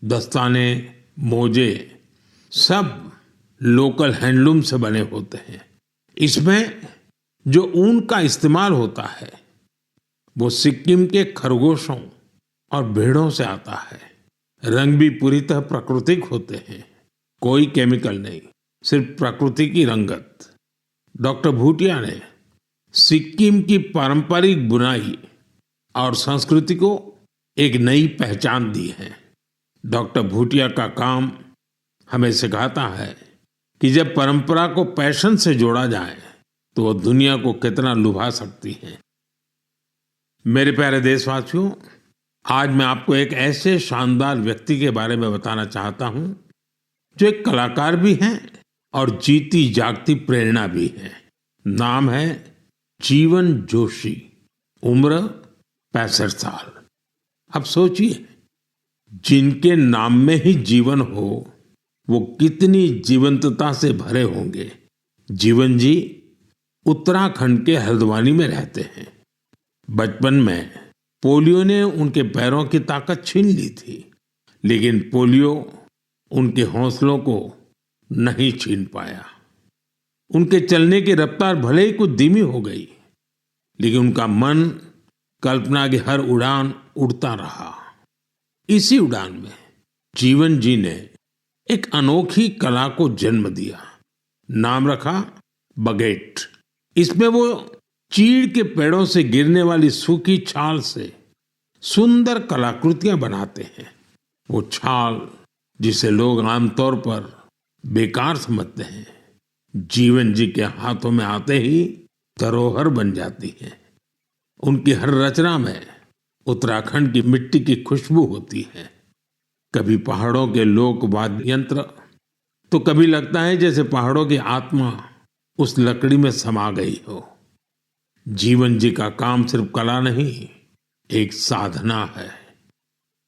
दस्ताने, मोजे सब लोकल हैंडलूम से बने होते हैं। इसमें जो ऊन का इस्तेमाल होता है वो सिक्किम के खरगोशों और भेड़ों से आता है। रंग भी पूरी तरह प्राकृतिक होते हैं, कोई केमिकल नहीं, सिर्फ प्रकृति की रंगत। डॉक्टर भूटिया ने सिक्किम की पारंपरिक बुनाई और संस्कृति को एक नई पहचान दी है। डॉक्टर भूटिया का काम हमें सिखाता है कि जब परंपरा को पैशन से जोड़ा जाए तो वो दुनिया को कितना लुभा सकती है। मेरे प्यारे देशवासियों, आज मैं आपको एक ऐसे शानदार व्यक्ति के बारे में बताना चाहता हूं जो एक कलाकार भी हैं और जीती जागती प्रेरणा भी है। नाम है जीवन जोशी, उम्र 65 साल। अब सोचिए, जिनके नाम में ही जीवन हो वो कितनी जीवंतता से भरे होंगे। जीवन जी उत्तराखंड के हल्द्वानी में रहते हैं। बचपन में पोलियो ने उनके पैरों की ताकत छीन ली थी, लेकिन पोलियो उनके हौसलों को नहीं छीन पाया। उनके चलने की रफ्तार भले ही कुछ धीमी हो गई, लेकिन उनका मन कल्पना की हर उड़ान उड़ता रहा। इसी उड़ान में जीवन जी ने एक अनोखी कला को जन्म दिया। नाम रखा बगेट। इसमें वो चीड़ के पेड़ों से गिरने वाली सूखी छाल से सुंदर कलाकृतियां बनाते हैं। वो छाल जिसे लोग आमतौर पर बेकार समझते हैं, जीवन जी के हाथों में आते ही धरोहर बन जाती है। उनकी हर रचना में उत्तराखंड की मिट्टी की खुशबू होती है। कभी पहाड़ों के लोक वाद्य यंत्र, तो कभी लगता है जैसे पहाड़ों की आत्मा उस लकड़ी में समा गई हो। जीवन जी का काम सिर्फ कला नहीं, एक साधना है।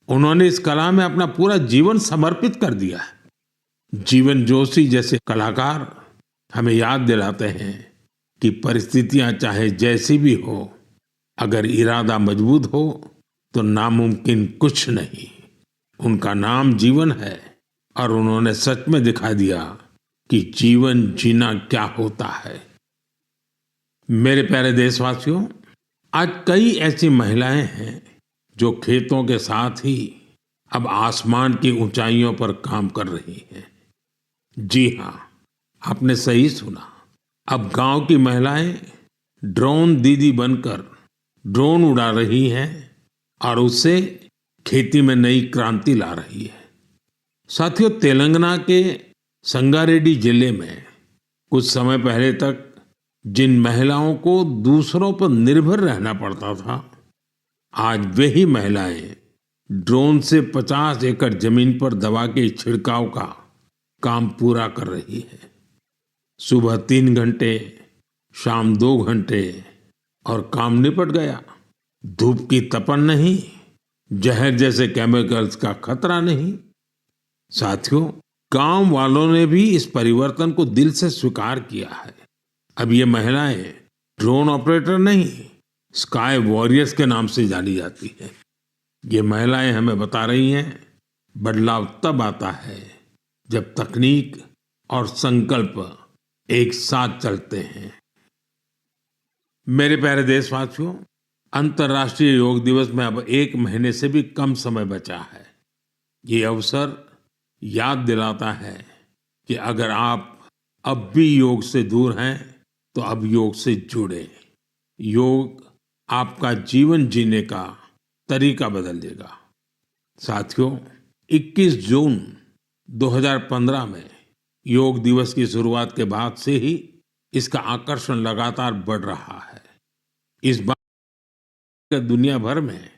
उन्होंने इस कला में अपना पूरा जीवन समर्पित कर दिया है। जीवन जोशी जैसे कलाकार हमें याद दिलाते हैं कि परिस्थितियां चाहे जैसी भी हो, अगर इरादा मजबूत हो तो नामुमकिन कुछ नहीं। उनका नाम जीवन है और उन्होंने सच में दिखा दिया कि जीवन जीना क्या होता है। मेरे प्यारे देशवासियों, आज कई ऐसी महिलाएं हैं जो खेतों के साथ ही अब आसमान की ऊंचाइयों पर काम कर रही हैं। जी हाँ, आपने सही सुना। अब गांव की महिलाएं ड्रोन दीदी बनकर ड्रोन उड़ा रही हैं और उससे खेती में नई क्रांति ला रही है। साथियों, तेलंगाना के संगारेड्डी जिले में कुछ समय पहले तक जिन महिलाओं को दूसरों पर निर्भर रहना पड़ता था, आज वही महिलाएं ड्रोन से 50 एकड़ जमीन पर दवा के छिड़काव का काम पूरा कर रही है। सुबह 3 घंटे, शाम 2 घंटे और काम निपट गया। धूप की तपन नहीं, जहर जैसे केमिकल्स का खतरा नहीं। साथियों, गांव वालों ने भी इस परिवर्तन को दिल से स्वीकार किया है। अब ये महिलाएं ड्रोन ऑपरेटर नहीं, स्काई वॉरियर्स के नाम से जानी जाती है। ये महिलाएं हमें बता रही हैं, बदलाव तब आता है जब तकनीक और संकल्प एक साथ चलते हैं। मेरे प्यारे देशवासियों, अंतर्राष्ट्रीय योग दिवस में अब 1 महीने से भी कम समय बचा है। ये अवसर याद दिलाता है कि अगर आप अब भी योग से दूर हैं तो अब योग से जुड़े। योग आपका जीवन जीने का तरीका बदल देगा। साथियों, 21 जून 2015 में योग दिवस की शुरुआत के बाद से ही इसका आकर्षण लगातार बढ़ रहा है। इस बार दुनिया भर में